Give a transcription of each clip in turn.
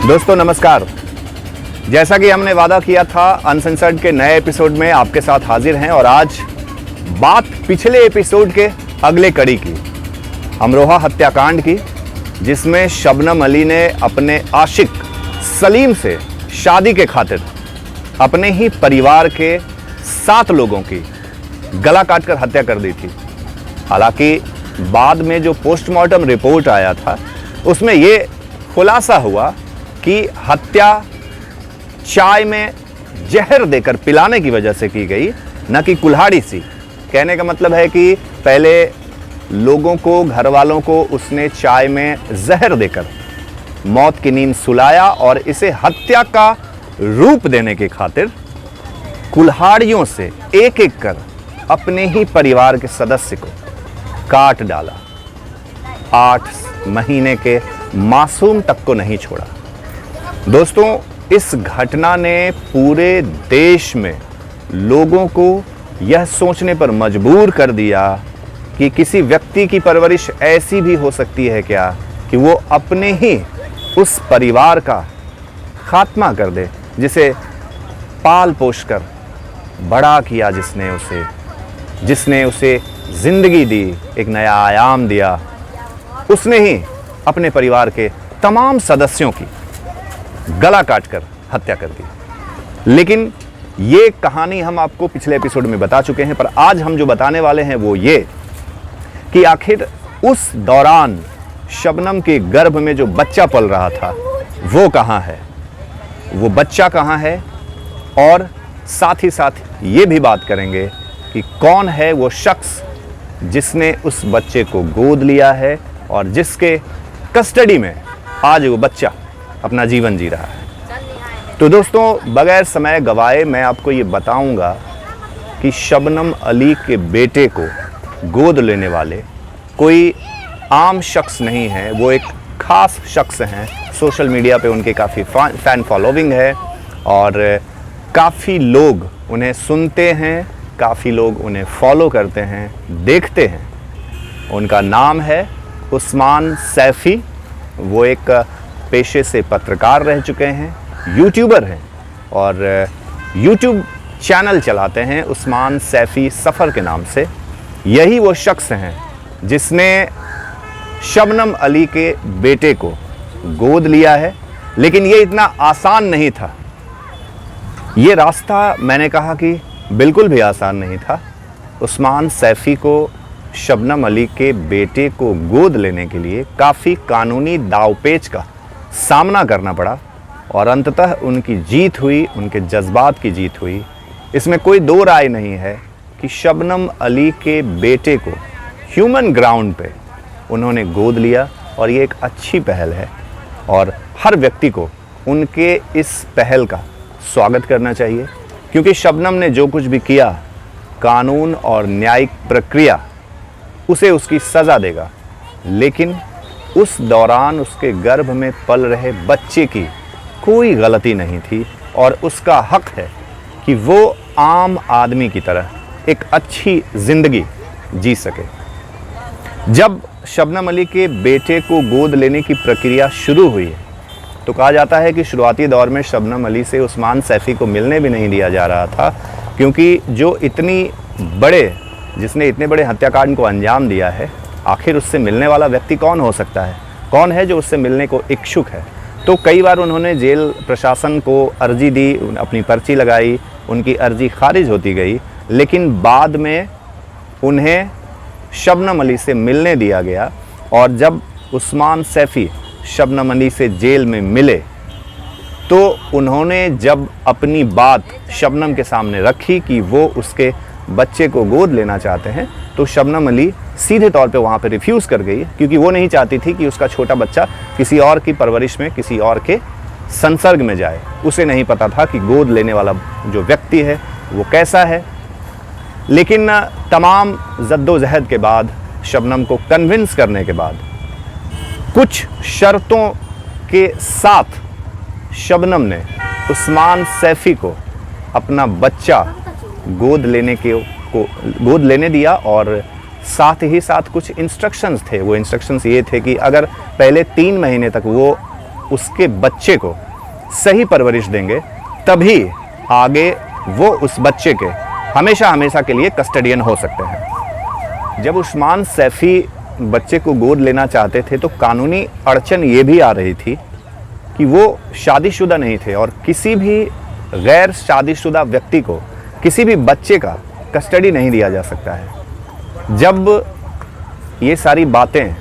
दोस्तों नमस्कार। जैसा कि हमने वादा किया था, अनसेंसर्ड के नए एपिसोड में आपके साथ हाजिर हैं और आज बात पिछले एपिसोड के अगले कड़ी की, अमरोहा हत्याकांड की, जिसमें शबनम अली ने अपने आशिक सलीम से शादी के खातिर अपने ही परिवार के 7 लोगों की गला काटकर हत्या कर दी थी। हालांकि बाद में जो पोस्टमार्टम रिपोर्ट आया था उसमें ये खुलासा हुआ कि हत्या चाय में जहर देकर पिलाने की वजह से की गई, न कि कुल्हाड़ी सी। कहने का मतलब है कि पहले लोगों को, घर वालों को उसने चाय में जहर देकर मौत की नींद सुलाया और इसे हत्या का रूप देने की खातिर कुल्हाड़ियों से एक एक कर अपने ही परिवार के सदस्य को काट डाला। 8 महीने के मासूम तक को नहीं छोड़ा। दोस्तों, इस घटना ने पूरे देश में लोगों को यह सोचने पर मजबूर कर दिया कि किसी व्यक्ति की परवरिश ऐसी भी हो सकती है क्या कि वो अपने ही उस परिवार का खात्मा कर दे, जिसे पाल पोष कर बड़ा किया, जिसने उसे जिंदगी दी, एक नया आयाम दिया, उसने ही अपने परिवार के तमाम सदस्यों की गला काटकर हत्या कर दी। लेकिन ये कहानी हम आपको पिछले एपिसोड में बता चुके हैं, पर आज हम जो बताने वाले हैं वो ये कि आखिर उस दौरान शबनम के गर्भ में जो बच्चा पल रहा था वो कहाँ है, वो बच्चा कहाँ है, और साथ ही साथ ये भी बात करेंगे कि कौन है वो शख्स जिसने उस बच्चे को गोद लिया है और जिसके कस्टडी में आज वो बच्चा अपना जीवन जी रहा है। तो दोस्तों, बगैर समय गवाए मैं आपको ये बताऊंगा कि शबनम अली के बेटे को गोद लेने वाले कोई आम शख्स नहीं है, वो एक ख़ास शख्स हैं। सोशल मीडिया पे उनके काफ़ी फ़ैन फॉलोइंग है और काफ़ी लोग उन्हें सुनते हैं, काफ़ी लोग उन्हें फॉलो करते हैं, देखते हैं। उनका नाम है उस्मान सैफ़ी। वो एक पेशे से पत्रकार रह चुके हैं, यूट्यूबर हैं और यूट्यूब चैनल चलाते हैं उस्मान सैफ़ी सफ़र के नाम से। यही वो शख्स हैं जिसने शबनम अली के बेटे को गोद लिया है। लेकिन ये इतना आसान नहीं था। ये रास्ता, मैंने कहा कि बिल्कुल भी आसान नहीं था। उस्मान सैफ़ी को शबनम अली के बेटे को गोद लेने के लिए काफ़ी कानूनी दावपेच का सामना करना पड़ा और अंततः उनकी जीत हुई, उनके जज्बात की जीत हुई। इसमें कोई दो राय नहीं है कि शबनम अली के बेटे को ह्यूमन ग्राउंड पे उन्होंने गोद लिया और ये एक अच्छी पहल है और हर व्यक्ति को उनके इस पहल का स्वागत करना चाहिए, क्योंकि शबनम ने जो कुछ भी किया, कानून और न्यायिक प्रक्रिया उसे उसकी सज़ा देगा। लेकिन उस दौरान उसके गर्भ में पल रहे बच्चे की कोई गलती नहीं थी और उसका हक है कि वो आम आदमी की तरह एक अच्छी ज़िंदगी जी सके। जब शबनम अली के बेटे को गोद लेने की प्रक्रिया शुरू हुई तो कहा जाता है कि शुरुआती दौर में शबनम अली से उस्मान सैफ़ी को मिलने भी नहीं दिया जा रहा था, क्योंकि जिसने इतने बड़े हत्याकांड को अंजाम दिया है, आखिर उससे मिलने वाला व्यक्ति कौन हो सकता है, कौन है जो उससे मिलने को इच्छुक है। तो कई बार उन्होंने जेल प्रशासन को अर्जी दी, अपनी पर्ची लगाई, उनकी अर्जी खारिज होती गई, लेकिन बाद में उन्हें शबनम अली से मिलने दिया गया। और जब उस्मान सैफ़ी शबनम अली से जेल में मिले तो उन्होंने जब अपनी बात शबनम के सामने रखी कि वो उसके बच्चे को गोद लेना चाहते हैं, तो शबनम अली सीधे तौर पे वहाँ पे रिफ्यूज़ कर गई, क्योंकि वो नहीं चाहती थी कि उसका छोटा बच्चा किसी और की परवरिश में, किसी और के संसर्ग में जाए। उसे नहीं पता था कि गोद लेने वाला जो व्यक्ति है वो कैसा है। लेकिन तमाम जद्दोजहद के बाद, शबनम को कन्विंस करने के बाद, कुछ शर्तों के साथ शबनम ने उस्मान सैफ़ी को अपना बच्चा गोद लेने दिया और साथ ही साथ कुछ इंस्ट्रक्शंस थे। वो इंस्ट्रक्शंस ये थे कि अगर पहले 3 महीने तक वो उसके बच्चे को सही परवरिश देंगे तभी आगे वो उस बच्चे के हमेशा हमेशा के लिए कस्टडियन हो सकते हैं। जब उस्मान सैफ़ी बच्चे को गोद लेना चाहते थे तो कानूनी अड़चन ये भी आ रही थी कि वो शादीशुदा नहीं थे और किसी भी गैर शादीशुदा व्यक्ति को किसी भी बच्चे का कस्टडी नहीं दिया जा सकता है। जब ये सारी बातें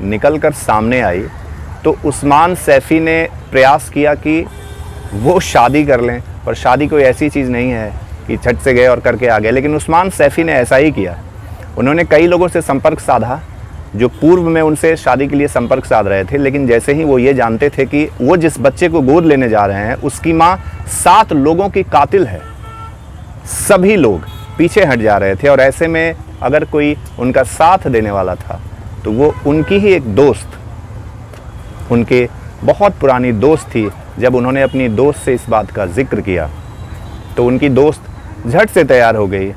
निकल कर सामने आई तो उस्मान सैफ़ी ने प्रयास किया कि वो शादी कर लें, पर शादी कोई ऐसी चीज़ नहीं है कि झट से गए और करके आ गए। लेकिन उस्मान सैफ़ी ने ऐसा ही किया। उन्होंने कई लोगों से संपर्क साधा जो पूर्व में उनसे शादी के लिए संपर्क साध रहे थे, लेकिन जैसे ही वो ये जानते थे कि वो जिस बच्चे को गोद लेने जा रहे हैं उसकी माँ 7 लोगों की कातिल है, सभी लोग पीछे हट जा रहे थे। और ऐसे में अगर कोई उनका साथ देने वाला था तो वो उनकी ही एक दोस्त, उनके बहुत पुरानी दोस्त थी। जब उन्होंने अपनी दोस्त से इस बात का जिक्र किया तो उनकी दोस्त झट से तैयार हो गई।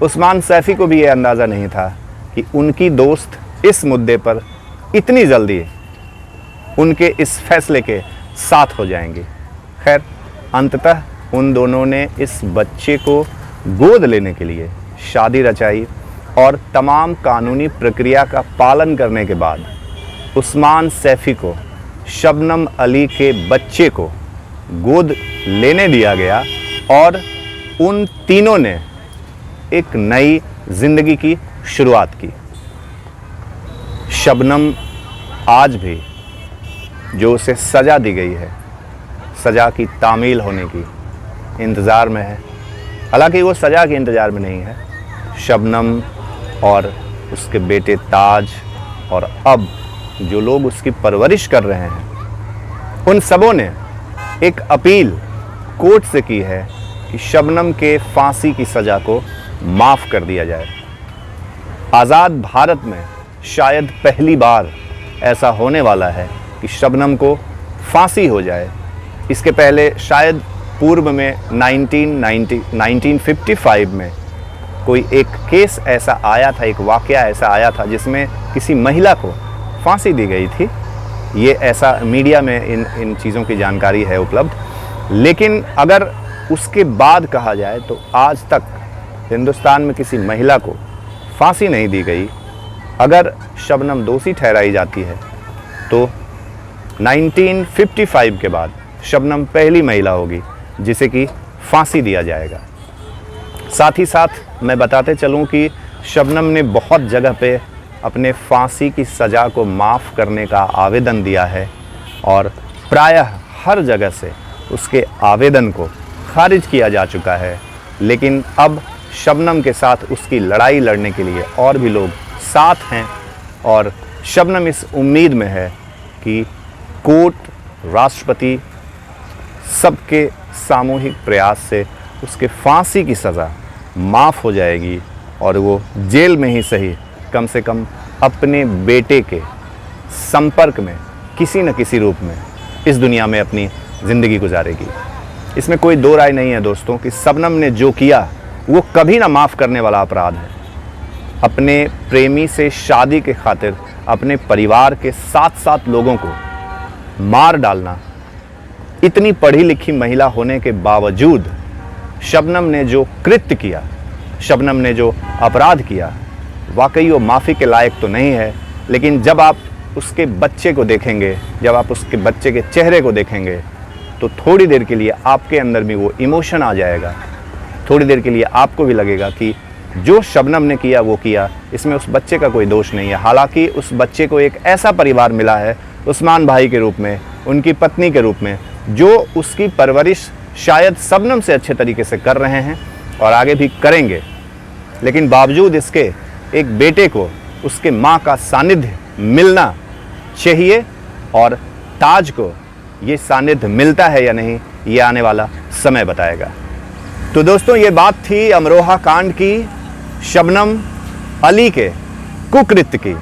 उस्मान सैफ़ी को भी ये अंदाज़ा नहीं था कि उनकी दोस्त इस मुद्दे पर इतनी जल्दी उनके इस फैसले के साथ हो जाएंगी। खैर, अंततः उन दोनों ने इस बच्चे को गोद लेने के लिए शादी रचाई और तमाम कानूनी प्रक्रिया का पालन करने के बाद उस्मान सैफ़ी को शबनम अली के बच्चे को गोद लेने दिया गया और उन तीनों ने एक नई ज़िंदगी की शुरुआत की। शबनम आज भी जो उसे सज़ा दी गई है, सज़ा की तामील होने की इंतज़ार में है। हालांकि वो सज़ा के इंतज़ार में नहीं है, शबनम और उसके बेटे ताज और अब जो लोग उसकी परवरिश कर रहे हैं उन सबों ने एक अपील कोर्ट से की है कि शबनम के फांसी की सज़ा को माफ़ कर दिया जाए। आज़ाद भारत में शायद पहली बार ऐसा होने वाला है कि शबनम को फांसी हो जाए। इसके पहले शायद पूर्व में 1955 में कोई एक केस ऐसा आया था, एक वाक़या ऐसा आया था जिसमें किसी महिला को फांसी दी गई थी। ये ऐसा मीडिया में इन चीज़ों की जानकारी है उपलब्ध। लेकिन अगर उसके बाद कहा जाए तो आज तक हिंदुस्तान में किसी महिला को फांसी नहीं दी गई। अगर शबनम दोषी ठहराई जाती है तो 1955 के बाद शबनम पहली महिला होगी जिसे कि फांसी दिया जाएगा। साथ ही साथ मैं बताते चलूं कि शबनम ने बहुत जगह पे अपने फांसी की सज़ा को माफ़ करने का आवेदन दिया है और प्रायः हर जगह से उसके आवेदन को खारिज किया जा चुका है। लेकिन अब शबनम के साथ उसकी लड़ाई लड़ने के लिए और भी लोग साथ हैं और शबनम इस उम्मीद में है कि कोर्ट, राष्ट्रपति सबके सामूहिक प्रयास से उसके फांसी की सज़ा माफ़ हो जाएगी और वो जेल में ही सही कम से कम अपने बेटे के संपर्क में किसी न किसी रूप में इस दुनिया में अपनी ज़िंदगी गुजारेगी। इसमें कोई दो राय नहीं है दोस्तों कि शबनम ने जो किया वो कभी ना माफ़ करने वाला अपराध है। अपने प्रेमी से शादी के खातिर अपने परिवार के 7 लोगों को मार डालना, इतनी पढ़ी लिखी महिला होने के बावजूद शबनम ने जो कृत्य किया, शबनम ने जो अपराध किया, वाकई वो माफ़ी के लायक तो नहीं है। लेकिन जब आप उसके बच्चे को देखेंगे, जब आप उसके बच्चे के चेहरे को देखेंगे तो थोड़ी देर के लिए आपके अंदर भी वो इमोशन आ जाएगा। थोड़ी देर के लिए आपको भी लगेगा कि जो शबनम ने किया वो किया, इसमें उस बच्चे का कोई दोष नहीं है। हालांकि उस बच्चे को एक ऐसा परिवार मिला है उस्मान भाई के रूप में, उनकी पत्नी के रूप में, जो उसकी परवरिश शायद शबनम से अच्छे तरीके से कर रहे हैं और आगे भी करेंगे। लेकिन बावजूद इसके एक बेटे को उसके माँ का सानिध्य मिलना चाहिए और ताज को ये सानिध्य मिलता है या नहीं, ये आने वाला समय बताएगा। तो दोस्तों, ये बात थी अमरोहा कांड की, शबनम अली के कुकृत्य की।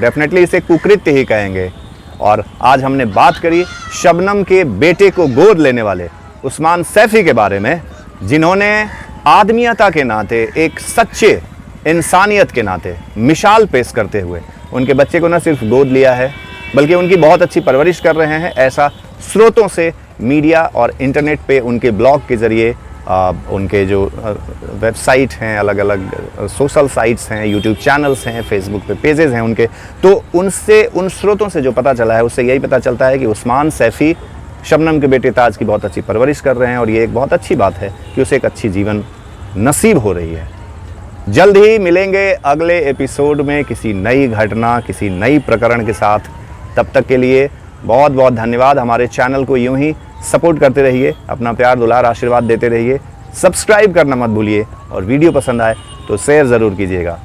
डेफिनेटली इसे कुकृत्य ही कहेंगे। और आज हमने बात करी शबनम के बेटे को गोद लेने वाले उस्मान सैफ़ी के बारे में, जिन्होंने आदमियता के नाते, एक सच्चे इंसानियत के नाते मिसाल पेश करते हुए उनके बच्चे को न सिर्फ गोद लिया है बल्कि उनकी बहुत अच्छी परवरिश कर रहे हैं। ऐसा स्रोतों से, मीडिया और इंटरनेट पे उनके ब्लॉग के ज़रिए, उनके जो वेबसाइट हैं, अलग अलग सोशल साइट्स हैं, यूट्यूब चैनल्स हैं, फेसबुक पे पेजेस हैं उनके, तो उनसे, उन स्रोतों से जो पता चला है उससे यही पता चलता है कि उस्मान सैफ़ी शबनम के बेटे ताज की बहुत अच्छी परवरिश कर रहे हैं और ये एक बहुत अच्छी बात है कि उसे एक अच्छी जीवन नसीब हो रही है। जल्द ही मिलेंगे अगले एपिसोड में किसी नई घटना, किसी नई प्रकरण के साथ। तब तक के लिए बहुत बहुत धन्यवाद। हमारे चैनल को यूं ही सपोर्ट करते रहिए, अपना प्यार दुलार आशीर्वाद देते रहिए, सब्सक्राइब करना मत भूलिए और वीडियो पसंद आए तो शेयर ज़रूर कीजिएगा।